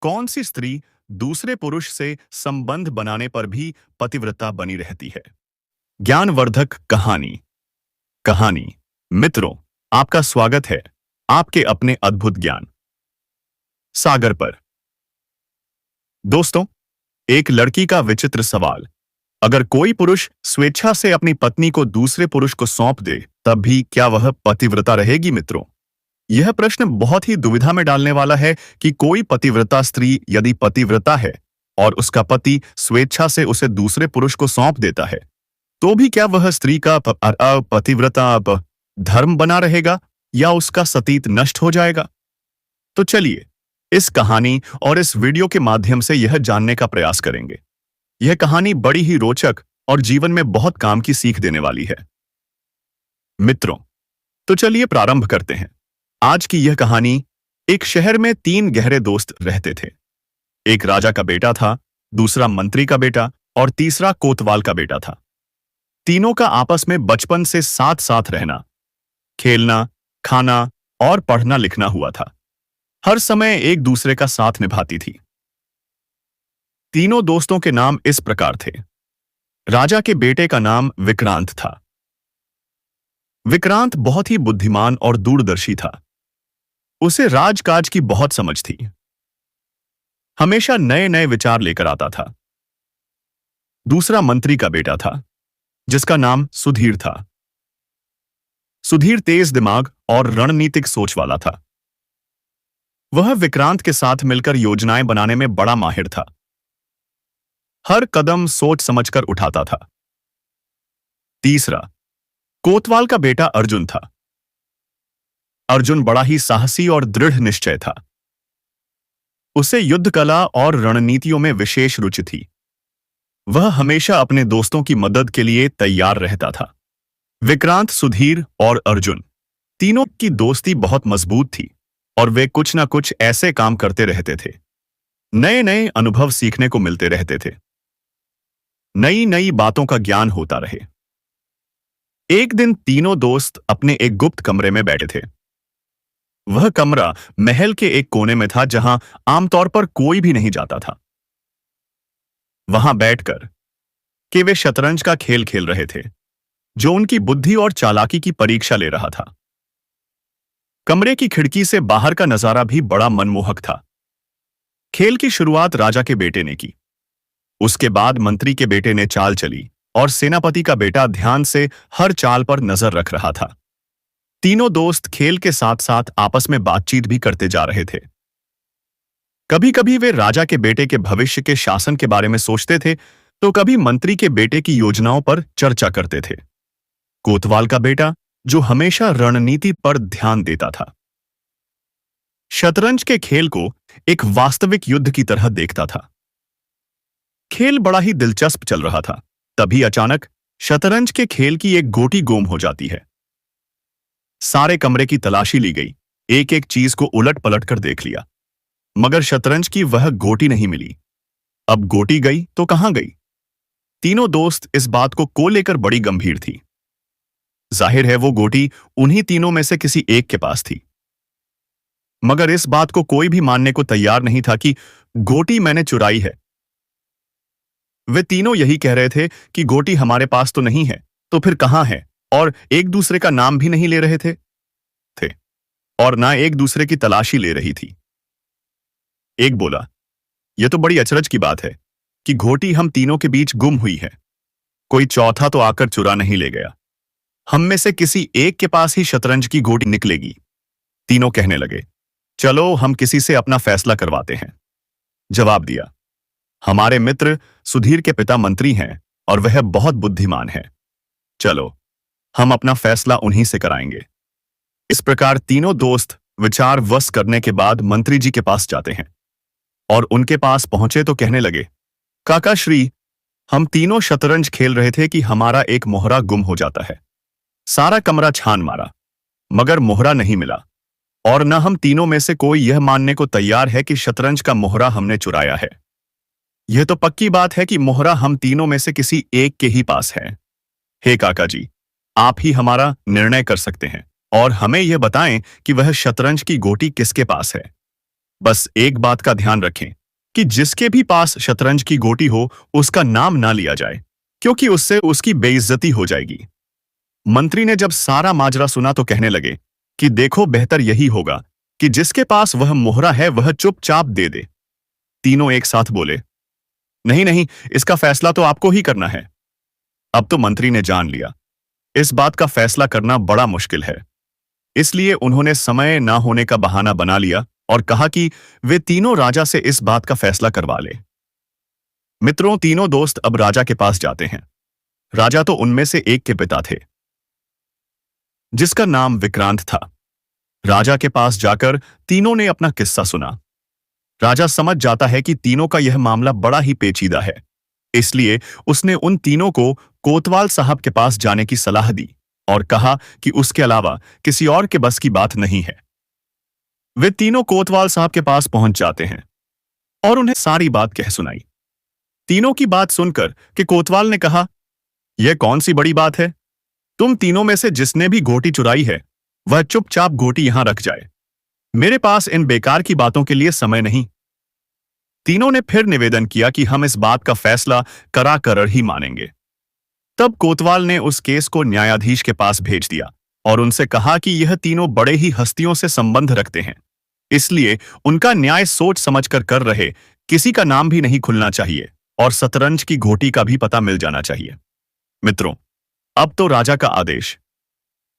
कौन सी स्त्री दूसरे पुरुष से संबंध बनाने पर भी पतिव्रता बनी रहती है? ज्ञानवर्धक कहानी। कहानी। मित्रों, आपका स्वागत है आपके अपने अद्भुत ज्ञान सागर पर। दोस्तों, एक लड़की का विचित्र सवाल। अगर कोई पुरुष स्वेच्छा से अपनी पत्नी को दूसरे पुरुष को सौंप दे, तब भी क्या वह पतिव्रता रहेगी? मित्रों, यह प्रश्न बहुत ही दुविधा में डालने वाला है कि कोई पतिव्रता स्त्री यदि पतिव्रता है और उसका पति स्वेच्छा से उसे दूसरे पुरुष को सौंप देता है, तो भी क्या वह स्त्री का पतिव्रता धर्म बना रहेगा या उसका सतीत्व नष्ट हो जाएगा? तो चलिए इस कहानी और इस वीडियो के माध्यम से यह जानने का प्रयास करेंगे। यह कहानी बड़ी ही रोचक और जीवन में बहुत काम की सीख देने वाली है। मित्रों, तो चलिए प्रारंभ करते हैं। आज की यह कहानी। एक शहर में 3 गहरे दोस्त रहते थे। एक राजा का बेटा था, दूसरा मंत्री का बेटा और तीसरा कोतवाल का बेटा था। तीनों का आपस में बचपन से साथ साथ रहना, खेलना, खाना और पढ़ना लिखना हुआ था। हर समय एक दूसरे का साथ निभाती थी। तीनों दोस्तों के नाम इस प्रकार थे। राजा के बेटे का नाम विक्रांत था। विक्रांत बहुत ही बुद्धिमान और दूरदर्शी था। उसे राजकाज की बहुत समझ थी। हमेशा नए नए विचार लेकर आता था। दूसरा मंत्री का बेटा था, जिसका नाम सुधीर था। सुधीर तेज दिमाग और रणनीतिक सोच वाला था। वह विक्रांत के साथ मिलकर योजनाएं बनाने में बड़ा माहिर था। हर कदम सोच समझकर उठाता था। तीसरा, कोतवाल का बेटा अर्जुन था। अर्जुन बड़ा ही साहसी और दृढ़ निश्चय था। उसे युद्ध कला और रणनीतियों में विशेष रुचि थी। वह हमेशा अपने दोस्तों की मदद के लिए तैयार रहता था। विक्रांत, सुधीर और अर्जुन तीनों की दोस्ती बहुत मजबूत थी और वे कुछ ना कुछ ऐसे काम करते रहते थे। नए नए अनुभव सीखने को मिलते रहते थे। नई नई बातों का ज्ञान होता रहे। एक दिन तीनों दोस्त अपने एक गुप्त कमरे में बैठे थे। वह कमरा महल के एक कोने में था, जहां आमतौर पर कोई भी नहीं जाता था। वहां बैठकर कि वे शतरंज का खेल खेल रहे थे, जो उनकी बुद्धि और चालाकी की परीक्षा ले रहा था। कमरे की खिड़की से बाहर का नजारा भी बड़ा मनमोहक था। खेल की शुरुआत राजा के बेटे ने की। उसके बाद मंत्री के बेटे ने चाल चली और सेनापति का बेटा ध्यान से हर चाल पर नजर रख रहा था। तीनों दोस्त खेल के साथ साथ आपस में बातचीत भी करते जा रहे थे। कभी कभी वे राजा के बेटे के भविष्य के शासन के बारे में सोचते थे, तो कभी मंत्री के बेटे की योजनाओं पर चर्चा करते थे। कोतवाल का बेटा, जो हमेशा रणनीति पर ध्यान देता था, शतरंज के खेल को एक वास्तविक युद्ध की तरह देखता था। खेल बड़ा ही दिलचस्प चल रहा था। तभी अचानक शतरंज के खेल की एक गोटी गुम हो जाती है। सारे कमरे की तलाशी ली गई, एक एक चीज को उलट पलट कर देख लिया, मगर शतरंज की वह गोटी नहीं मिली। अब गोटी गई तो कहां गई? तीनों दोस्त इस बात को लेकर बड़ी गंभीर थी। जाहिर है वो गोटी उन्हीं तीनों में से किसी एक के पास थी, मगर इस बात को कोई भी मानने को तैयार नहीं था कि गोटी मैंने चुराई है। वे तीनों यही कह रहे थे कि गोटी हमारे पास तो नहीं है, तो फिर कहां है, और एक दूसरे का नाम भी नहीं ले रहे थे और ना एक दूसरे की तलाशी ले रही थी। एक बोला, यह तो बड़ी अचरज की बात है कि गोटी हम तीनों के बीच गुम हुई है। कोई चौथा तो आकर चुरा नहीं ले गया। हम में से किसी एक के पास ही शतरंज की गोटी निकलेगी। तीनों कहने लगे, चलो हम किसी से अपना फैसला करवाते हैं। जवाब दिया, हमारे मित्र सुधीर के पिता मंत्री हैं और वह बहुत बुद्धिमान है। चलो हम अपना फैसला उन्हीं से कराएंगे। इस प्रकार तीनों दोस्त विचार वश करने के बाद मंत्री जी के पास जाते हैं और उनके पास पहुंचे तो कहने लगे, काका श्री, हम तीनों शतरंज खेल रहे थे कि हमारा एक मोहरा गुम हो जाता है। सारा कमरा छान मारा, मगर मोहरा नहीं मिला, और न हम तीनों में से कोई यह मानने को तैयार है कि शतरंज का मोहरा हमने चुराया है। यह तो पक्की बात है कि मोहरा हम तीनों में से किसी एक के ही पास है। हे काका जी, आप ही हमारा निर्णय कर सकते हैं और हमें यह बताएं कि वह शतरंज की गोटी किसके पास है। बस एक बात का ध्यान रखें कि जिसके भी पास शतरंज की गोटी हो उसका नाम ना लिया जाए, क्योंकि उससे उसकी बेइज्जती हो जाएगी। मंत्री ने जब सारा माजरा सुना तो कहने लगे कि देखो, बेहतर यही होगा कि जिसके पास वह मोहरा है वह चुपचाप दे दे। तीनों एक साथ बोले, नहीं नहीं, इसका फैसला तो आपको ही करना है। अब तो मंत्री ने जान लिया इस बात का फैसला करना बड़ा मुश्किल है, इसलिए उन्होंने समय ना होने का बहाना बना लिया और कहा कि वे तीनों राजा से इस बात का फैसला करवा ले। मित्रों, तीनों दोस्त अब राजा के पास जाते हैं। राजा तो उनमें से एक के पिता थे, जिसका नाम विक्रांत था। राजा के पास जाकर तीनों ने अपना किस्सा सुना। राजा समझ जाता है कि तीनों का यह मामला बड़ा ही पेचीदा है, इसलिए उसने उन तीनों को कोतवाल साहब के पास जाने की सलाह दी और कहा कि उसके अलावा किसी और के बस की बात नहीं है। वे तीनों कोतवाल साहब के पास पहुंच जाते हैं और उन्हें सारी बात कह सुनाई। तीनों की बात सुनकर कि कोतवाल ने कहा, यह कौन सी बड़ी बात है? तुम तीनों में से जिसने भी गोटी चुराई है वह चुपचाप गोटी यहां रख जाए। मेरे पास इन बेकार की बातों के लिए समय नहीं। तीनों ने फिर निवेदन किया कि हम इस बात का फैसला करा कर ही मानेंगे। तब कोतवाल ने उस केस को न्यायाधीश के पास भेज दिया और उनसे कहा कि यह तीनों बड़े ही हस्तियों से संबंध रखते हैं, इसलिए उनका न्याय सोच समझकर कर रहे, किसी का नाम भी नहीं खुलना चाहिए और शतरंज की घोटी का भी पता मिल जाना चाहिए। मित्रों, अब तो राजा का आदेश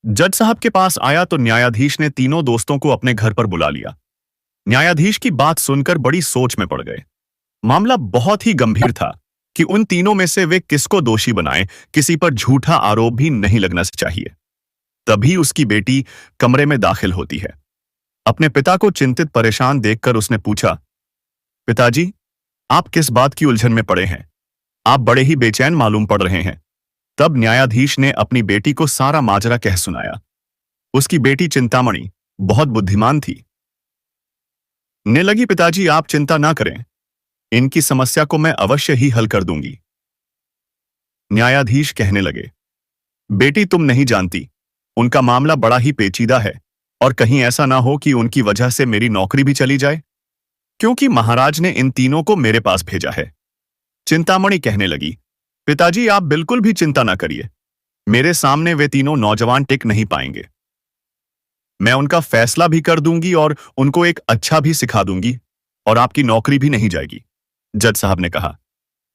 जज साहब के पास आया तो न्यायाधीश ने तीनों दोस्तों को अपने घर पर बुला लिया। न्यायाधीश की बात सुनकर बड़ी सोच में पड़ गए। मामला बहुत ही गंभीर था कि उन तीनों में से वे किसको दोषी बनाएं, किसी पर झूठा आरोप भी नहीं लगना चाहिए। तभी उसकी बेटी कमरे में दाखिल होती है। अपने पिता को चिंतित परेशान देखकर उसने पूछा, पिताजी, आप किस बात की उलझन में पड़े हैं? आप बड़े ही बेचैन मालूम पड़ रहे हैं। तब न्यायाधीश ने अपनी बेटी को सारा माजरा कह सुनाया। उसकी बेटी चिंतामणि बहुत बुद्धिमान थी। ने लगी, पिताजी आप चिंता ना करें, इनकी समस्या को मैं अवश्य ही हल कर दूंगी। न्यायाधीश कहने लगे, बेटी तुम नहीं जानती, उनका मामला बड़ा ही पेचीदा है और कहीं ऐसा ना हो कि उनकी वजह से मेरी नौकरी भी चली जाए, क्योंकि महाराज ने इन तीनों को मेरे पास भेजा है। चिंतामणि कहने लगी, पिताजी आप बिल्कुल भी चिंता ना करिए, मेरे सामने वे तीनों नौजवान टिक नहीं पाएंगे। मैं उनका फैसला भी कर दूंगी और उनको एक अच्छा भी सिखा दूंगी और आपकी नौकरी भी नहीं जाएगी। जज साहब ने कहा,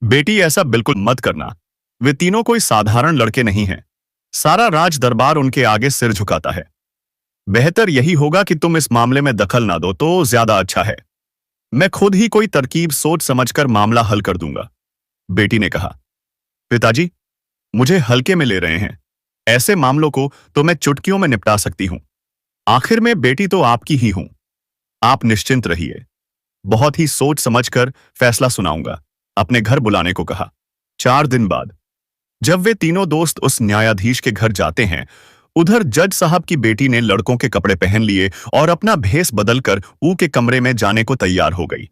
बेटी ऐसा बिल्कुल मत करना, वे तीनों कोई साधारण लड़के नहीं हैं। सारा राज दरबार उनके आगे सिर झुकाता है। बेहतर यही होगा कि तुम इस मामले में दखल ना दो तो ज्यादा अच्छा है। मैं खुद ही कोई तरकीब सोच समझकर मामला हल कर दूंगा। बेटी ने कहा, पिताजी मुझे हल्के में ले रहे हैं, ऐसे मामलों को तो मैं चुटकियों में निपटा सकती हूं। आखिर में बेटी तो आपकी ही हूं, आप निश्चिंत रहिए, बहुत ही सोच समझकर फैसला सुनाऊंगा। अपने घर बुलाने को कहा। 4 दिन बाद जब वे तीनों दोस्त उस न्यायाधीश के घर जाते हैं, उधर जज साहब की बेटी ने लड़कों के कपड़े पहन लिए और अपना भेष बदलकर ऊ के कमरे में जाने को तैयार हो गई।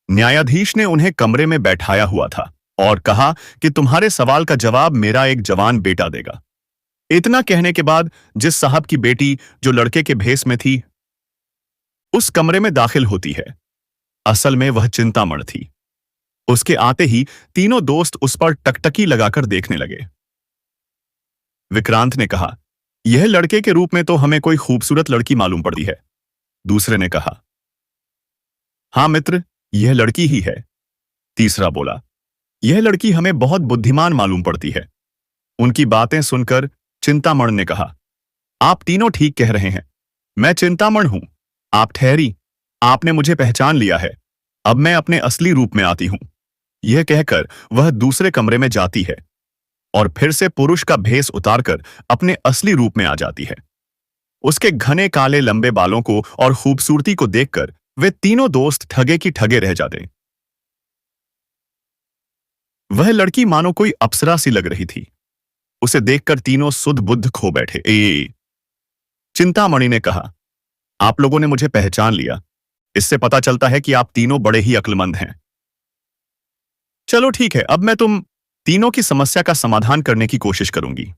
न्यायाधीश ने उन्हें कमरे में बैठाया हुआ था और कहा कि तुम्हारे सवाल का जवाब मेरा एक जवान बेटा देगा। इतना कहने के बाद जिस साहब की बेटी जो लड़के के भेष में थी उस कमरे में दाखिल होती है, असल में वह चिंतामण थी। उसके आते ही तीनों दोस्त उस पर टकटकी लगाकर देखने लगे। विक्रांत ने कहा, यह लड़के के रूप में तो हमें कोई खूबसूरत लड़की मालूम पड़ती है। दूसरे ने कहा, हाँ मित्र, यह लड़की ही है। तीसरा बोला, यह लड़की हमें बहुत बुद्धिमान मालूम पड़ती है। उनकी बातें सुनकर चिंतामण ने कहा, आप तीनों ठीक कह रहे हैं, मैं चिंतामण हूं। आप ठहरी, आपने मुझे पहचान लिया है, अब मैं अपने असली रूप में आती हूं। यह कहकर वह दूसरे कमरे में जाती है और फिर से पुरुष का भेष उतारकर अपने असली रूप में आ जाती है। उसके घने काले लंबे बालों को और खूबसूरती को देखकर वे तीनों दोस्त ठगे की ठगे रह जाते। वह लड़की मानो कोई अप्सरा सी लग रही थी। उसे देखकर तीनों सुध बुद्ध खो बैठे। चिंतामणि ने कहा, आप लोगों ने मुझे पहचान लिया, इससे पता चलता है कि आप तीनों बड़े ही अक्लमंद हैं। चलो ठीक है, अब मैं तुम तीनों की समस्या का समाधान करने की कोशिश करूंगी।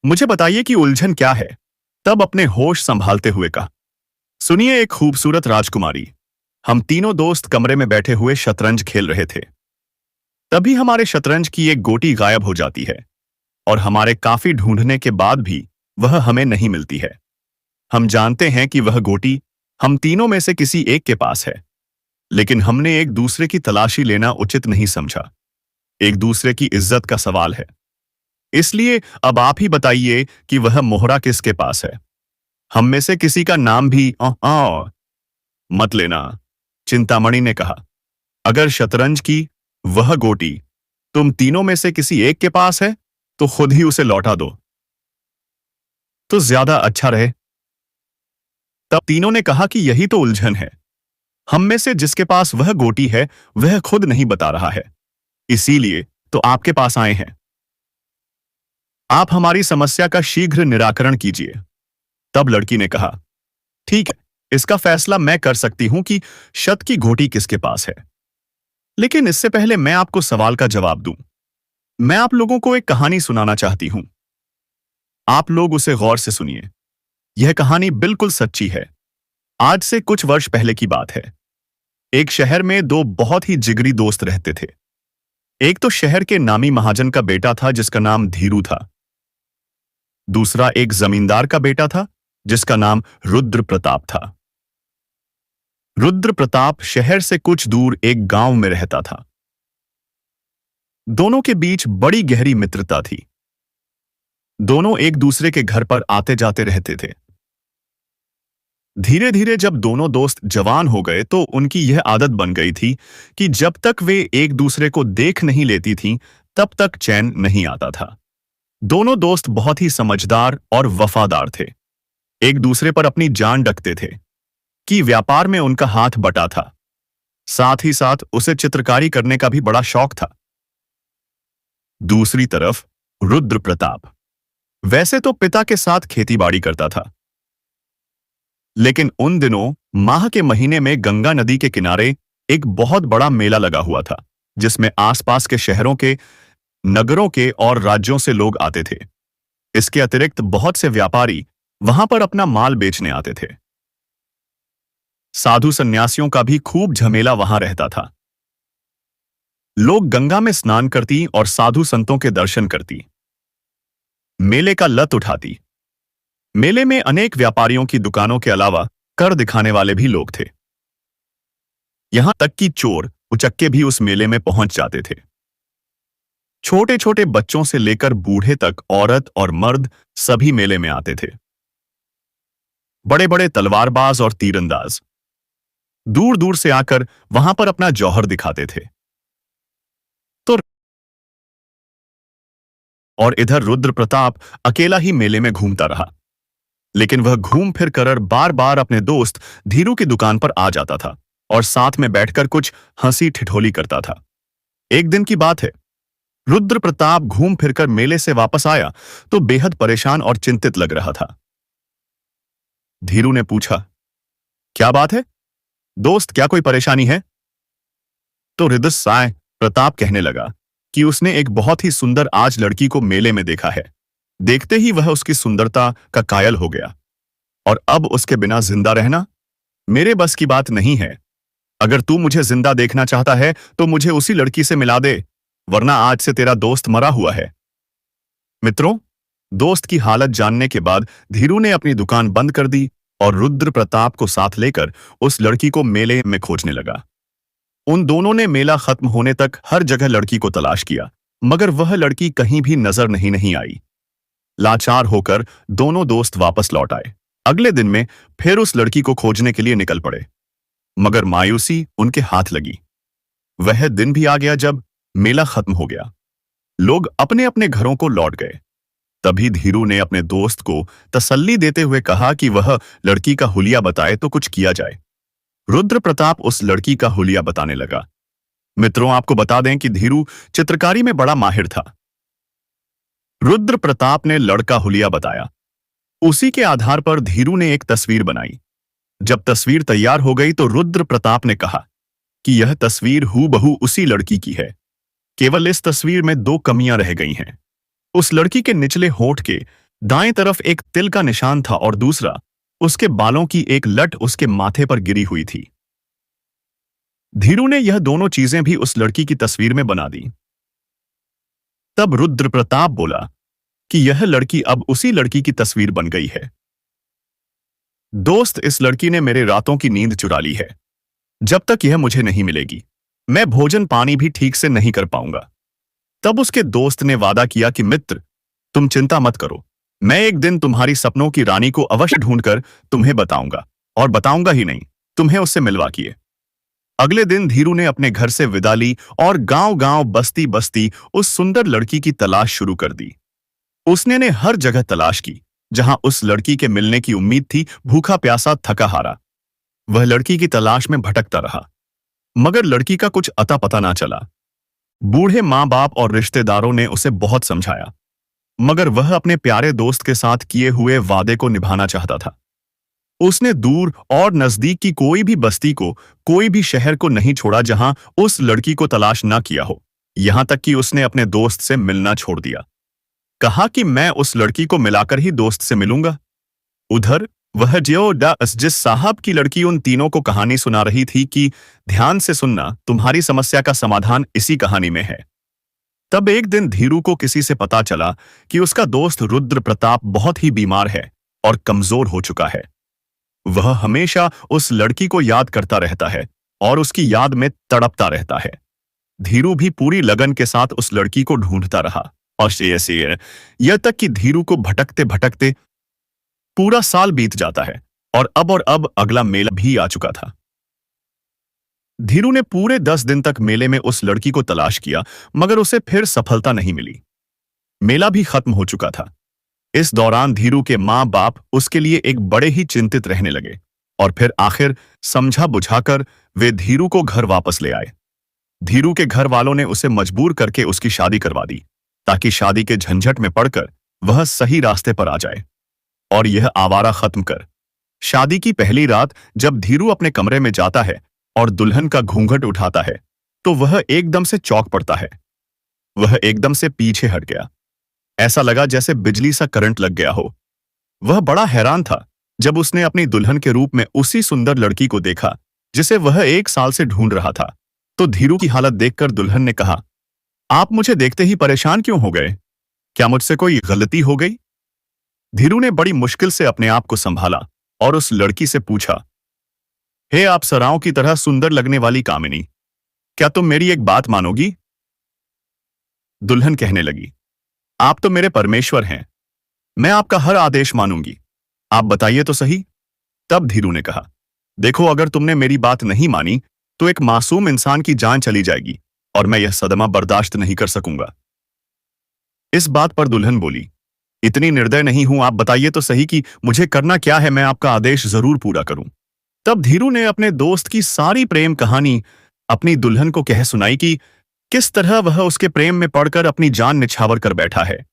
मुझे बताइए कि उलझन क्या है। तब अपने होश संभालते हुए कहा, सुनिए, एक खूबसूरत राजकुमारी। हम तीनों दोस्त कमरे में बैठे हुए शतरंज खेल रहे थे। तभी हमारे शतरंज की एक गोटी गायब हो जाती है और हमारे काफी ढूंढने के बाद भी वह हमें नहीं मिलती है। हम जानते हैं कि वह गोटी हम तीनों में से किसी एक के पास है, लेकिन हमने एक दूसरे की तलाशी लेना उचित नहीं समझा। एक दूसरे की इज्जत का सवाल है। इसलिए अब आप ही बताइए कि वह मोहरा किसके पास है। हम में से किसी का नाम भी मत लेना, चिंतामणि ने कहा। अगर शतरंज की वह गोटी तुम तीनों में से किसी एक के पास है, तो खुद ही उसे लौटा दो, तो ज्यादा अच्छा रहे। तब तीनों ने कहा कि यही तो उलझन है। हम में से जिसके पास वह गोटी है, वह खुद नहीं बता रहा है। इसीलिए तो आपके पास आए हैं। आप हमारी समस्या का शीघ्र निराकरण कीजिए। तब लड़की ने कहा, ठीक है, इसका फैसला मैं कर सकती हूं कि शत की गोटी किसके पास है। लेकिन इससे पहले मैं आपको सवाल का जवाब दूं। मैं आप लोगों को एक कहानी सुनाना चाहती हूं। आप लोग उसे गौर से सुनिए। यह कहानी बिल्कुल सच्ची है। आज से कुछ वर्ष पहले की बात है। एक शहर में दो बहुत ही जिगरी दोस्त रहते थे। एक तो शहर के नामी महाजन का बेटा था जिसका नाम धीरू था। दूसरा एक जमींदार का बेटा था जिसका नाम रुद्र प्रताप था। रुद्र प्रताप शहर से कुछ दूर एक गांव में रहता था। दोनों के बीच बड़ी गहरी मित्रता थी। दोनों एक दूसरे के घर पर आते जाते रहते थे। धीरे धीरे जब दोनों दोस्त जवान हो गए तो उनकी यह आदत बन गई थी कि जब तक वे एक दूसरे को देख नहीं लेती थीं, तब तक चैन नहीं आता था। दोनों दोस्त बहुत ही समझदार और वफादार थे। एक दूसरे पर अपनी जान रखते थे कि व्यापार में उनका हाथ बटा था। साथ ही साथ उसे चित्रकारी करने का भी बड़ा शौक था। दूसरी तरफ रुद्र प्रताप वैसे तो पिता के साथ खेतीबाड़ी करता था, लेकिन उन दिनों माह के महीने में गंगा नदी के किनारे एक बहुत बड़ा मेला लगा हुआ था, जिसमें आसपास के शहरों के, नगरों के और राज्यों से लोग आते थे। इसके अतिरिक्त बहुत से व्यापारी वहां पर अपना माल बेचने आते थे। साधु सन्यासियों का भी खूब झमेला वहां रहता था। लोग गंगा में स्नान करती और साधु संतों के दर्शन करती, मेले का लत उठाती। मेले में अनेक व्यापारियों की दुकानों के अलावा कर दिखाने वाले भी लोग थे। यहां तक कि चोर उचक्के भी उस मेले में पहुंच जाते थे। छोटे छोटे बच्चों से लेकर बूढ़े तक, औरत और मर्द सभी मेले में आते थे। बड़े बड़े तलवारबाज और तीरंदाज दूर दूर से आकर वहां पर अपना जौहर दिखाते थे। तो और इधर रुद्र प्रताप अकेला ही मेले में घूमता रहा। लेकिन वह घूम फिर कर बार बार अपने दोस्त धीरू की दुकान पर आ जाता था और साथ में बैठकर कुछ हंसी ठिठोली करता था। एक दिन की बात है, रुद्र प्रताप घूम फिरकर मेले से वापस आया तो बेहद परेशान और चिंतित लग रहा था। धीरू ने पूछा, क्या बात है दोस्त, क्या कोई परेशानी है? तो हृदय साय प्रताप कहने लगा कि उसने एक बहुत ही सुंदर आज लड़की को मेले में देखा है। देखते ही वह उसकी सुंदरता का कायल हो गया और अब उसके बिना जिंदा रहना मेरे बस की बात नहीं है। अगर तू मुझे जिंदा देखना चाहता है तो मुझे उसी लड़की से मिला दे, वरना आज से तेरा दोस्त मरा हुआ है। मित्रों, दोस्त की हालत जानने के बाद धीरू ने अपनी दुकान बंद कर दी और रुद्र प्रताप को साथ लेकर उस लड़की को मेले में खोजने लगा। उन दोनों ने मेला खत्म होने तक हर जगह लड़की को तलाश किया, मगर वह लड़की कहीं भी नजर नहीं आई। लाचार होकर दोनों दोस्त वापस लौट आए। अगले दिन में फिर उस लड़की को खोजने के लिए निकल पड़े, मगर मायूसी उनके हाथ लगी। वह दिन भी आ गया जब मेला खत्म हो गया। लोग अपने अपने घरों को लौट गए। तभी धीरू ने अपने दोस्त को तसल्ली देते हुए कहा कि वह लड़की का हुलिया बताए तो कुछ किया जाए। रुद्र प्रताप उस लड़की का हुलिया बताने लगा। मित्रों, आपको बता दें कि धीरू चित्रकारी में बड़ा माहिर था। रुद्र प्रताप ने लड़का हुलिया बताया। उसी के आधार पर धीरू ने एक तस्वीर बनाई। जब तस्वीर तैयार हो गई तो रुद्र प्रताप ने कहा कि यह तस्वीर हूबहू उसी लड़की की है। केवल इस तस्वीर में दो कमियां रह गई हैं। उस लड़की के निचले होंठ के दाएं तरफ एक तिल का निशान था और दूसरा उसके बालों की एक लट उसके माथे पर गिरी हुई थी। धीरू ने यह दोनों चीजें भी उस लड़की की तस्वीर में बना दी। तब रुद्र प्रताप बोला कि यह लड़की अब उसी लड़की की तस्वीर बन गई है। दोस्त, इस लड़की ने मेरे रातों की नींद चुरा ली है। जब तक यह मुझे नहीं मिलेगी, मैं भोजन पानी भी ठीक से नहीं कर पाऊंगा। तब उसके दोस्त ने वादा किया कि मित्र, तुम चिंता मत करो, मैं एक दिन तुम्हारी सपनों की रानी को अवश्य ढूंढकर तुम्हें बताऊंगा, और बताऊंगा ही नहीं, तुम्हें उससे मिलवा किए। अगले दिन धीरू ने अपने घर से विदा ली और गांव-गांव, बस्ती-बस्ती उस सुंदर लड़की की तलाश शुरू कर दी। उसने ने हर जगह तलाश की, जहां उस लड़की के मिलने की उम्मीद थी, भूखा प्यासा थका हारा। वह लड़की की तलाश में भटकता रहा, मगर लड़की का कुछ अता पता ना चला। बूढ़े माँ बाप और रिश्तेदारों ने उसे बहुत समझाया, मगर वह अपने प्यारे दोस्त के साथ किए हुए वादे को निभाना चाहता था। उसने दूर और नजदीक की कोई भी बस्ती को, कोई भी शहर को नहीं छोड़ा जहां उस लड़की को तलाश ना किया हो। यहां तक कि उसने अपने दोस्त से मिलना छोड़ दिया। कहा कि मैं उस लड़की को मिलाकर ही दोस्त से मिलूंगा। उधर वह जिस साहब की लड़की उन तीनों को कहानी सुना रही थी कि ध्यान से सुनना, तुम्हारी समस्या का समाधान इसी कहानी में है। तब एक दिन धीरू को किसी से पता चला कि उसका दोस्त रुद्र प्रताप बहुत ही बीमार है और कमजोर हो चुका है। वह हमेशा उस लड़की को याद करता रहता है और उसकी याद में तड़पता रहता है। धीरू भी पूरी लगन के साथ उस लड़की को ढूंढता रहा, और यह तक कि धीरू को भटकते भटकते पूरा साल बीत जाता है और अब अगला मेला भी आ चुका था। धीरू ने पूरे 10 दिन तक मेले में उस लड़की को तलाश किया, मगर उसे फिर सफलता नहीं मिली। मेला भी खत्म हो चुका था। इस दौरान धीरू के माँ बाप उसके लिए एक बड़े ही चिंतित रहने लगे, और फिर आखिर समझा बुझाकर वे धीरू को घर वापस ले आए। धीरू के घर वालों ने उसे मजबूर करके उसकी शादी करवा दी, ताकि शादी के झंझट में पड़कर वह सही रास्ते पर आ जाए और यह आवारा खत्म कर। शादी की पहली रात जब धीरू अपने कमरे में जाता है और दुल्हन का घूंघट उठाता है, तो वह एकदम से चौंक पड़ता है। वह एकदम से पीछे हट गया। ऐसा लगा जैसे बिजली सा करंट लग गया हो। वह बड़ा हैरान था जब उसने अपनी दुल्हन के रूप में उसी सुंदर लड़की को देखा जिसे वह 1 साल से ढूंढ रहा था। तो धीरू की हालत देखकर दुल्हन ने कहा, आप मुझे देखते ही परेशान क्यों हो गए? क्या मुझसे कोई गलती हो गई? धीरू ने बड़ी मुश्किल से अपने आप को संभाला और उस लड़की से पूछा, हे अप्सराओं की तरह सुंदर लगने वाली कामिनी, क्या तुम मेरी एक बात मानोगी? दुल्हन कहने लगी, आप तो मेरे परमेश्वर हैं, मैं आपका हर आदेश मानूंगी, आप बताइए तो सही। तब धीरू ने कहा, देखो, अगर तुमने मेरी बात नहीं मानी तो एक मासूम इंसान की जान चली जाएगी और मैं यह सदमा बर्दाश्त नहीं कर सकूंगा। इस बात पर दुल्हन बोली, इतनी निर्दय नहीं हूं, आप बताइए तो सही कि मुझे करना क्या है, मैं आपका आदेश जरूर पूरा करूं। तब धीरू ने अपने दोस्त की सारी प्रेम कहानी अपनी दुल्हन को कह सुनाई कि किस तरह वह उसके प्रेम में पड़कर अपनी जान निछावर कर बैठा है।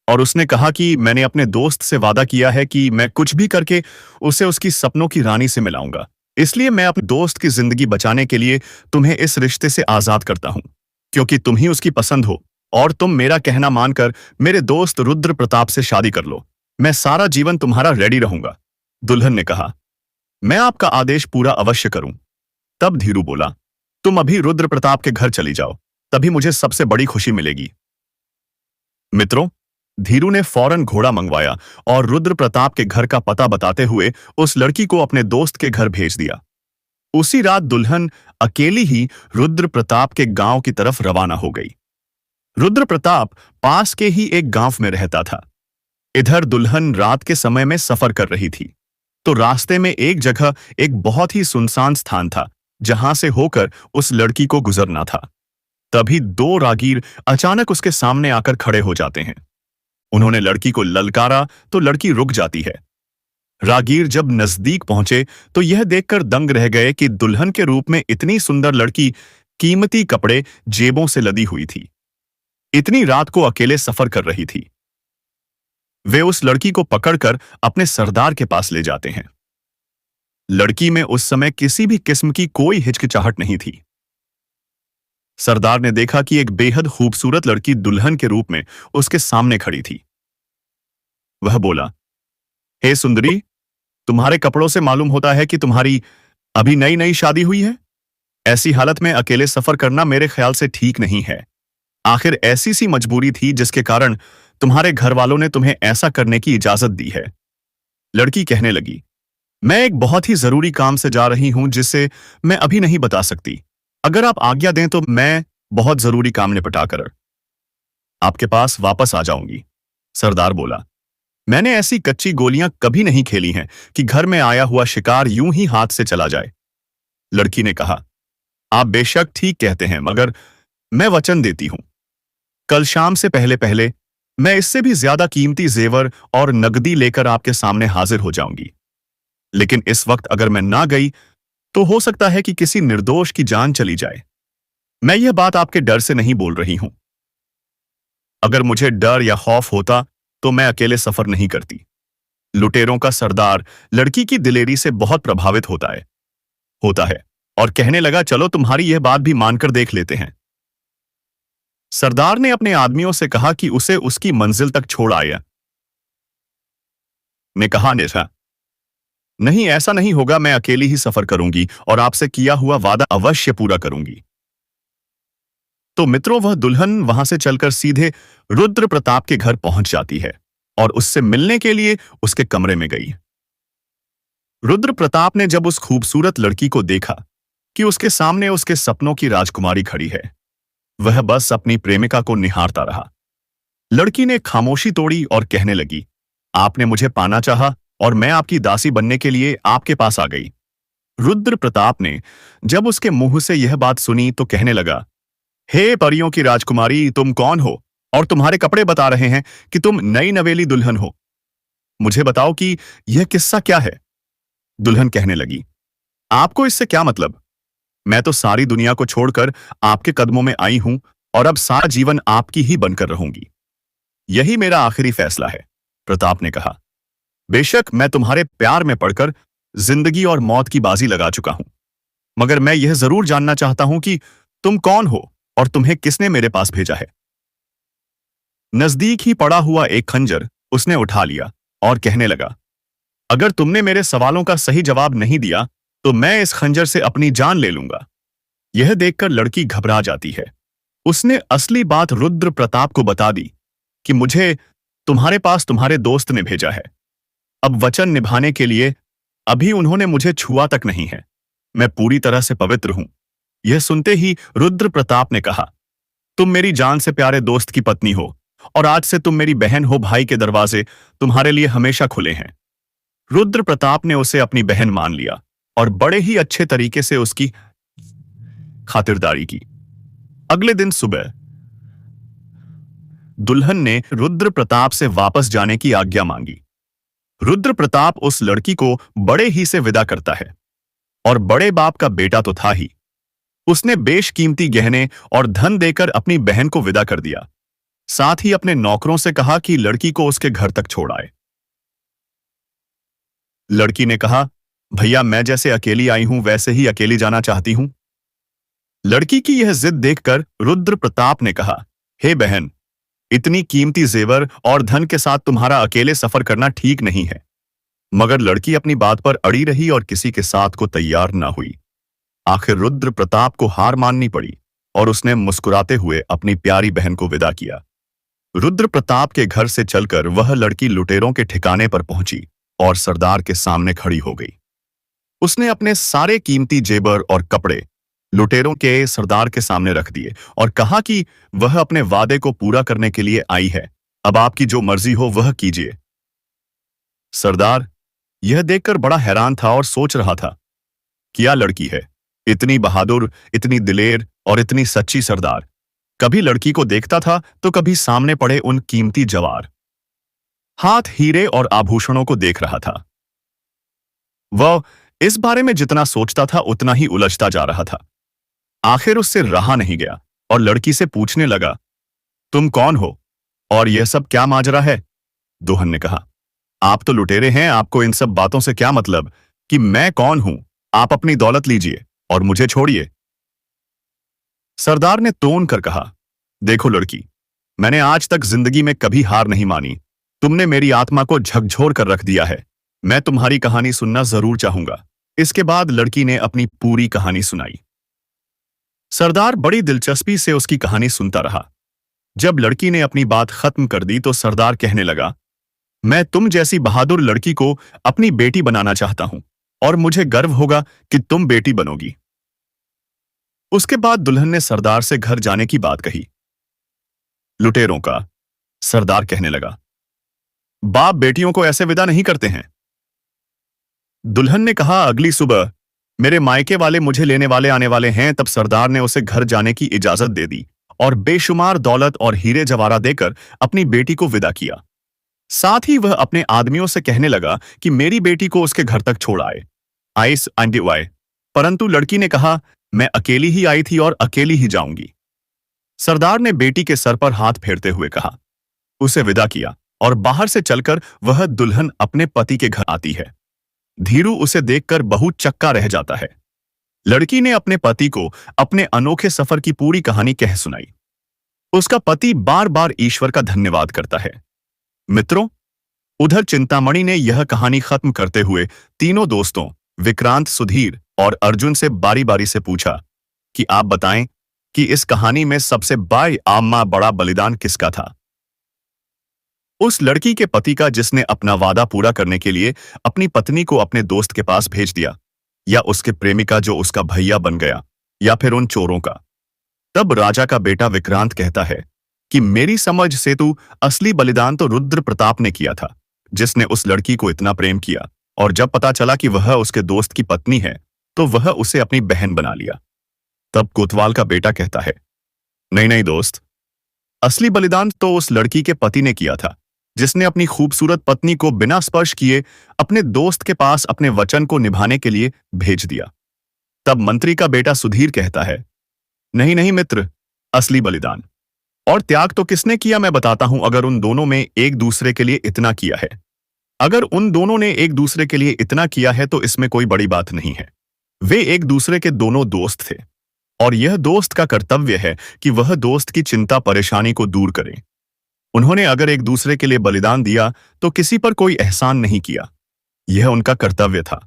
और उसने कहा कि मैंने अपने दोस्त से वादा किया है कि मैं कुछ भी करके उसे उसकी सपनों की रानी से मिलाऊंगा, इसलिए मैं अपने दोस्त की जिंदगी बचाने के लिए तुम्हें इस रिश्ते से आजाद करता हूं, क्योंकि तुम ही उसकी पसंद हो, और तुम मेरा कहना मानकर मेरे दोस्त रुद्र प्रताप से शादी कर लो। मैं सारा जीवन तुम्हारा रेडी रहूंगा। दुल्हन ने कहा, मैं आपका आदेश पूरा अवश्य करूं। तब धीरू बोला, तुम अभी रुद्र प्रताप के घर चली जाओ, तभी मुझे सबसे बड़ी खुशी मिलेगी। मित्रों, धीरू ने फौरन घोड़ा मंगवाया और रुद्र प्रताप के घर का पता बताते हुए उस लड़की को अपने दोस्त के घर भेज दिया। उसी रात दुल्हन अकेली ही रुद्र प्रताप के गांव की तरफ रवाना हो गई। रुद्र प्रताप पास के ही एक गांव में रहता था। इधर दुल्हन रात के समय में सफर कर रही थी, तो रास्ते में एक जगह एक बहुत ही सुनसान स्थान था जहां से होकर उस लड़की को गुजरना था। तभी 2 रागीर अचानक उसके सामने आकर खड़े हो जाते हैं। उन्होंने लड़की को ललकारा तो लड़की रुक जाती है। रागीर जब नजदीक पहुंचे तो यह देखकर दंग रह गए कि दुल्हन के रूप में इतनी सुंदर लड़की कीमती कपड़े, जेबों से लदी हुई थी। इतनी रात को अकेले सफर कर रही थी। वे उस लड़की को पकड़कर अपने सरदार के पास ले जाते हैं। लड़की में उस समय किसी भी किस्म की कोई हिचकिचाहट नहीं थी। सरदार ने देखा कि एक बेहद खूबसूरत लड़की दुल्हन के रूप में उसके सामने खड़ी थी। वह बोला, हे सुंदरी, तुम्हारे कपड़ों से मालूम होता है कि तुम्हारी अभी नई नई शादी हुई है। ऐसी हालत में अकेले सफर करना मेरे ख्याल से ठीक नहीं है। आखिर ऐसी सी मजबूरी थी जिसके कारण तुम्हारे घर वालों ने तुम्हें ऐसा करने की इजाजत दी है। लड़की कहने लगी, मैं एक बहुत ही जरूरी काम से जा रही हूं जिसे मैं अभी नहीं बता सकती। अगर आप आज्ञा दें तो मैं बहुत जरूरी काम निपटा कर आपके पास वापस आ जाऊंगी। सरदार बोला, मैंने ऐसी कच्ची गोलियां कभी नहीं खेली हैं कि घर में आया हुआ शिकार यूं ही हाथ से चला जाए। लड़की ने कहा, आप बेशक ठीक कहते हैं, मगर मैं वचन देती हूं, कल शाम से पहले पहले मैं इससे भी ज्यादा कीमती जेवर और नकदी लेकर आपके सामने हाजिर हो जाऊंगी। लेकिन इस वक्त अगर मैं ना गई तो हो सकता है कि किसी निर्दोष की जान चली जाए। मैं यह बात आपके डर से नहीं बोल रही हूं। अगर मुझे डर या खौफ होता तो मैं अकेले सफर नहीं करती। लुटेरों का सरदार लड़की की दिलेरी से बहुत प्रभावित होता है और कहने लगा, चलो तुम्हारी यह बात भी मानकर देख लेते हैं। सरदार ने अपने आदमियों से कहा कि उसे उसकी मंजिल तक छोड़ आया। ने कहा, नेशा नहीं, ऐसा नहीं होगा, मैं अकेली ही सफर करूंगी और आपसे किया हुआ वादा अवश्य पूरा करूंगी। तो मित्रों, वह दुल्हन वहां से चलकर सीधे रुद्र प्रताप के घर पहुंच जाती है और उससे मिलने के लिए उसके कमरे में गई। रुद्र प्रताप ने जब उस खूबसूरत लड़की को देखा कि उसके सामने उसके सपनों की राजकुमारी खड़ी है, वह बस अपनी प्रेमिका को निहारता रहा। लड़की ने खामोशी तोड़ी और कहने लगी, आपने मुझे पाना चाहा और मैं आपकी दासी बनने के लिए आपके पास आ गई। रुद्र प्रताप ने जब उसके मुंह से यह बात सुनी तो कहने लगा, हे परियों की राजकुमारी, तुम कौन हो और तुम्हारे कपड़े बता रहे हैं कि तुम नई नवेली दुल्हन हो। मुझे बताओ कि यह किस्सा क्या है। दुल्हन कहने लगी, आपको इससे क्या मतलब? मैं तो सारी दुनिया को छोड़कर आपके कदमों में आई हूं और अब सारा जीवन आपकी ही बनकर रहूंगी। यही मेरा आखिरी फैसला है। प्रताप ने कहा, बेशक मैं तुम्हारे प्यार में पड़कर जिंदगी और मौत की बाजी लगा चुका हूं, मगर मैं यह जरूर जानना चाहता हूं कि तुम कौन हो और तुम्हें किसने मेरे पास भेजा है। नजदीक ही पड़ा हुआ एक खंजर उसने उठा लिया और कहने लगा, अगर तुमने मेरे सवालों का सही जवाब नहीं दिया तो मैं इस खंजर से अपनी जान ले लूंगा। यह देखकर लड़की घबरा जाती है। उसने असली बात रुद्र प्रताप को बता दी कि मुझे तुम्हारे पास तुम्हारे दोस्त ने भेजा है। अब वचन निभाने के लिए अभी उन्होंने मुझे छुआ तक नहीं है। मैं पूरी तरह से पवित्र हूं। यह सुनते ही रुद्र प्रताप ने कहा, तुम मेरी जान से प्यारे दोस्त की पत्नी हो और आज से तुम मेरी बहन हो। भाई के दरवाजे तुम्हारे लिए हमेशा खुले हैं। रुद्र प्रताप ने उसे अपनी बहन मान लिया और बड़े ही अच्छे तरीके से उसकी खातिरदारी की। अगले दिन सुबह दुल्हन ने रुद्र प्रताप से वापस जाने की आज्ञा मांगी। रुद्र प्रताप उस लड़की को बड़े ही से विदा करता है और बड़े बाप का बेटा तो था ही। उसने बेशकीमती गहने और धन देकर अपनी बहन को विदा कर दिया। साथ ही अपने नौकरों से कहा कि लड़की को उसके घर तक छोड़ आए। लड़की ने कहा, भैया मैं जैसे अकेली आई हूं वैसे ही अकेली जाना चाहती हूं। लड़की की यह जिद देखकर रुद्र प्रताप ने कहा, हे बहन, इतनी कीमती जेवर और धन के साथ तुम्हारा अकेले सफर करना ठीक नहीं है। मगर लड़की अपनी बात पर अड़ी रही और किसी के साथ को तैयार ना हुई। आखिर रुद्र प्रताप को हार माननी पड़ी और उसने मुस्कुराते हुए अपनी प्यारी बहन को विदा किया। रुद्र प्रताप के घर से चलकर वह लड़की लुटेरों के ठिकाने पर पहुंची और सरदार के सामने खड़ी हो गई। उसने अपने सारे कीमती जेबर और कपड़े लुटेरों के सरदार के सामने रख दिए और कहा कि वह अपने वादे को पूरा करने के लिए आई है। अब आपकी जो मर्जी हो वह कीजिए। सरदार यह देखकर बड़ा हैरान था और सोच रहा था, क्या लड़की है, इतनी बहादुर, इतनी दिलेर और इतनी सच्ची। सरदार कभी लड़की को देखता था तो कभी सामने पड़े उन कीमती जवार, हाथ हीरे और आभूषणों को देख रहा था। वह इस बारे में जितना सोचता था उतना ही उलझता जा रहा था। आखिर उससे रहा नहीं गया और लड़की से पूछने लगा, तुम कौन हो और यह सब क्या माजरा है? दुल्हन ने कहा, आप तो लुटेरे हैं, आपको इन सब बातों से क्या मतलब कि मैं कौन हूं? आप अपनी दौलत लीजिए और मुझे छोड़िए। सरदार ने तोन कर कहा, देखो लड़की, मैंने आज तक जिंदगी में कभी हार नहीं मानी। तुमने मेरी आत्मा को झकझोर कर रख दिया है मैं तुम्हारी कहानी सुनना जरूर चाहूंगा। इसके बाद लड़की ने अपनी पूरी कहानी सुनाई। सरदार बड़ी दिलचस्पी से उसकी कहानी सुनता रहा। जब लड़की ने अपनी बात खत्म कर दी तो सरदार कहने लगा, मैं तुम जैसी बहादुर लड़की को अपनी बेटी बनाना चाहता हूं और मुझे गर्व होगा कि तुम बेटी बनोगी। उसके बाद दुल्हन ने सरदार से घर जाने की बात कही। लुटेरों का, सरदार कहने लगा, बाप बेटियों को ऐसे विदा नहीं करते हैं। दुल्हन ने कहा, अगली सुबह मेरे मायके वाले मुझे लेने वाले आने वाले हैं। तब सरदार ने उसे घर जाने की इजाजत दे दी और बेशुमार दौलत और हीरे जवाहरात देकर अपनी बेटी को विदा किया। साथ ही वह अपने आदमियों से कहने लगा कि मेरी बेटी को उसके घर तक छोड़ आए। आइस आए। परंतु लड़की ने कहा, मैं अकेली ही आई थी और अकेली ही जाऊंगी। सरदार ने बेटी के सर पर हाथ फेरते हुए कहा, उसे विदा किया और बाहर से चलकर वह दुल्हन अपने पति के घर आती है। धीरू उसे देखकर बहुत चक्का रह जाता है। लड़की ने अपने पति को अपने अनोखे सफर की पूरी कहानी कह सुनाई। उसका पति बार बार ईश्वर का धन्यवाद करता है। मित्रों, उधर चिंतामणि ने यह कहानी खत्म करते हुए तीनों दोस्तों विक्रांत, सुधीर और अर्जुन से बारी बारी से पूछा कि आप बताएं कि इस कहानी में सबसे बड़ा बलिदान किसका था? उस लड़की के पति का जिसने अपना वादा पूरा करने के लिए अपनी पत्नी को अपने दोस्त के पास भेज दिया, या उसके प्रेमिका जो उसका भैया बन गया, या फिर उन चोरों का? तब राजा का बेटा विक्रांत कहता है कि मेरी समझ से तो असली बलिदान तो रुद्र प्रताप ने किया था, जिसने उस लड़की को इतना प्रेम किया और जब पता चला कि वह उसके दोस्त की पत्नी है तो वह उसे अपनी बहन बना लिया। तब कोतवाल का बेटा कहता है, नहीं नहीं दोस्त, असली बलिदान तो उस लड़की के पति ने किया था, जिसने अपनी खूबसूरत पत्नी को बिना स्पर्श किए अपने दोस्त के पास अपने वचन को निभाने के लिए भेज दिया। तब मंत्री का बेटा सुधीर कहता है, नहीं नहीं मित्र, असली बलिदान और त्याग तो किसने किया मैं बताता हूं। अगर उन दोनों में एक दूसरे के लिए इतना किया है, अगर उन दोनों ने एक दूसरे के लिए इतना किया है तो इसमें कोई बड़ी बात नहीं है। वे एक दूसरे के दोनों दोस्त थे और यह दोस्त का कर्तव्य है कि वह दोस्त की चिंता परेशानी को दूर करे। उन्होंने अगर एक दूसरे के लिए बलिदान दिया तो किसी पर कोई एहसान नहीं किया, यह उनका कर्तव्य था।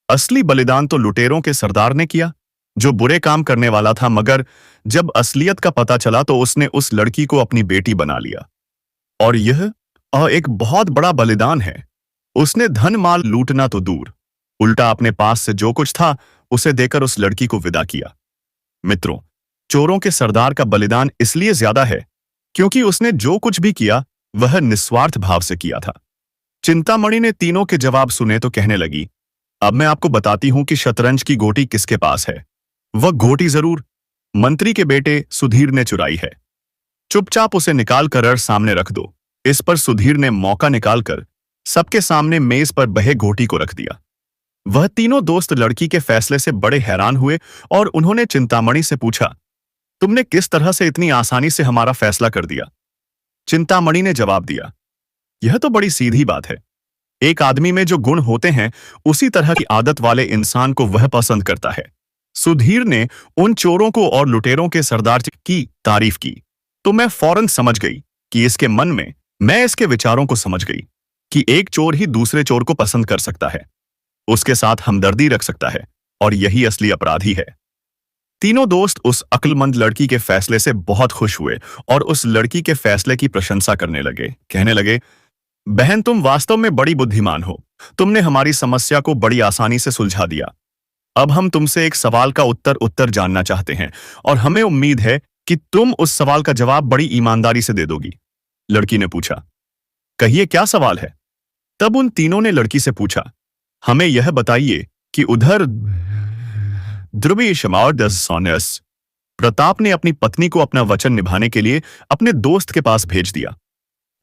असली बलिदान तो लुटेरों के सरदार ने किया, जो बुरे काम करने वाला था, मगर जब असलियत का पता चला तो उसने उस लड़की को अपनी बेटी बना लिया। और यह एक बहुत बड़ा बलिदान है। उसने धन माल लूटना तो दूर, उल्टा अपने पास से जो कुछ था उसे देकर उस लड़की को विदा किया। मित्रों, चोरों के सरदार का बलिदान इसलिए ज्यादा है क्योंकि उसने जो कुछ भी किया वह निस्वार्थ भाव से किया था। चिंतामणि ने तीनों के जवाब सुने तो कहने लगी, अब मैं आपको बताती हूं कि शतरंज की गोटी किसके पास है। वह गोटी जरूर मंत्री के बेटे सुधीर ने चुराई है। चुपचाप उसे निकाल कर सामने रख दो। इस पर सुधीर ने मौका निकालकर सबके सामने मेज पर बहे घोटी को रख दिया। वह तीनों दोस्त लड़की के फैसले से बड़े हैरान हुए और उन्होंने चिंतामणि से पूछा, तुमने किस तरह से इतनी आसानी से हमारा फैसला कर दिया? चिंतामणि ने जवाब दिया, यह तो बड़ी सीधी बात है। एक आदमी में जो गुण होते हैं उसी तरह की आदत वाले इंसान को वह पसंद करता है। सुधीर ने उन चोरों को और लुटेरों के सरदार की तारीफ की तो मैं फौरन समझ गई कि इसके मन में, मैं इसके विचारों को समझ गई कि एक चोर ही दूसरे चोर को पसंद कर सकता है, उसके साथ हमदर्दी रख सकता है, और यही असली अपराधी है। तीनों दोस्त उस अक्लमंद लड़की के फैसले से बहुत खुश हुए और उस लड़की के फैसले की प्रशंसा करने लगे। कहने लगे, बहन, तुम वास्तव में बड़ी बुद्धिमान हो। तुमने हमारी समस्या को बड़ी आसानी से सुलझा दिया। अब हम तुमसे एक सवाल का उत्तर जानना चाहते हैं और हमें उम्मीद है कि तुम उस सवाल का जवाब बड़ी ईमानदारी से दे दोगी। लड़की ने पूछा, कहिए क्या सवाल है? तब उन तीनों ने लड़की से पूछा, हमें यह बताइए कि उधर प्रताप ने अपनी पत्नी को अपना वचन निभाने के लिए अपने दोस्त के पास भेज दिया।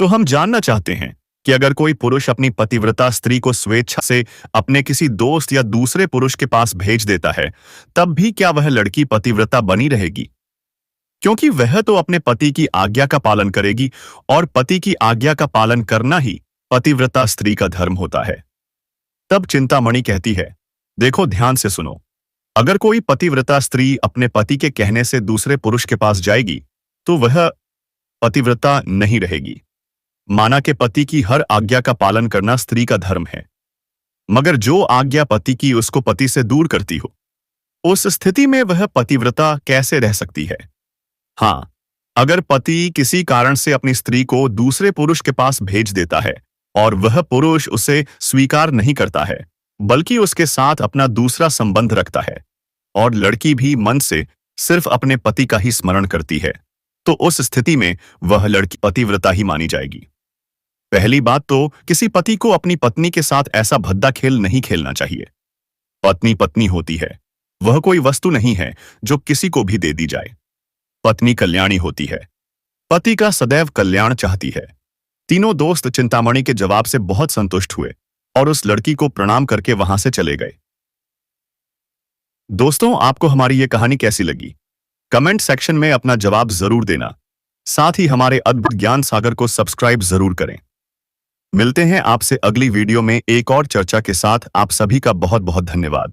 तो हम जानना चाहते हैं कि अगर कोई पुरुष अपनी पतिव्रता स्त्री को स्वेच्छा से अपने किसी दोस्त या दूसरे पुरुष के पास भेज देता है, तब भी क्या वह लड़की पतिव्रता बनी रहेगी? क्योंकि वह तो अपने पति की आज्ञा का पालन करेगी और पति की आज्ञा का पालन करना ही पतिव्रता स्त्री का धर्म होता है। तब चिंतामणि कहती है, देखो ध्यान से सुनो, अगर कोई पतिव्रता स्त्री अपने पति के कहने से दूसरे पुरुष के पास जाएगी तो वह पतिव्रता नहीं रहेगी। माना के पति की हर आज्ञा का पालन करना स्त्री का धर्म है, मगर जो आज्ञा पति की उसको पति से दूर करती हो, उस स्थिति में वह पतिव्रता कैसे रह सकती है? हाँ, अगर पति किसी कारण से अपनी स्त्री को दूसरे पुरुष के पास भेज देता है और वह पुरुष उसे स्वीकार नहीं करता है, बल्कि उसके साथ अपना दूसरा संबंध रखता है, और लड़की भी मन से सिर्फ अपने पति का ही स्मरण करती है, तो उस स्थिति में वह लड़की पतिव्रता ही मानी जाएगी। पहली बात तो किसी पति को अपनी पत्नी के साथ ऐसा भद्दा खेल नहीं खेलना चाहिए। पत्नी पत्नी होती है, वह कोई वस्तु नहीं है जो किसी को भी दे दी जाए। पत्नी कल्याणी होती है, पति का सदैव कल्याण चाहती है। तीनों दोस्त चिंतामणि के जवाब से बहुत संतुष्ट हुए और उस लड़की को प्रणाम करके वहां से चले गए। दोस्तों, आपको हमारी ये कहानी कैसी लगी? कमेंट सेक्शन में अपना जवाब जरूर देना। साथ ही हमारे अद्भुत ज्ञान सागर को सब्सक्राइब जरूर करें। मिलते हैं आपसे अगली वीडियो में एक और चर्चा के साथ। आप सभी का बहुत बहुत धन्यवाद।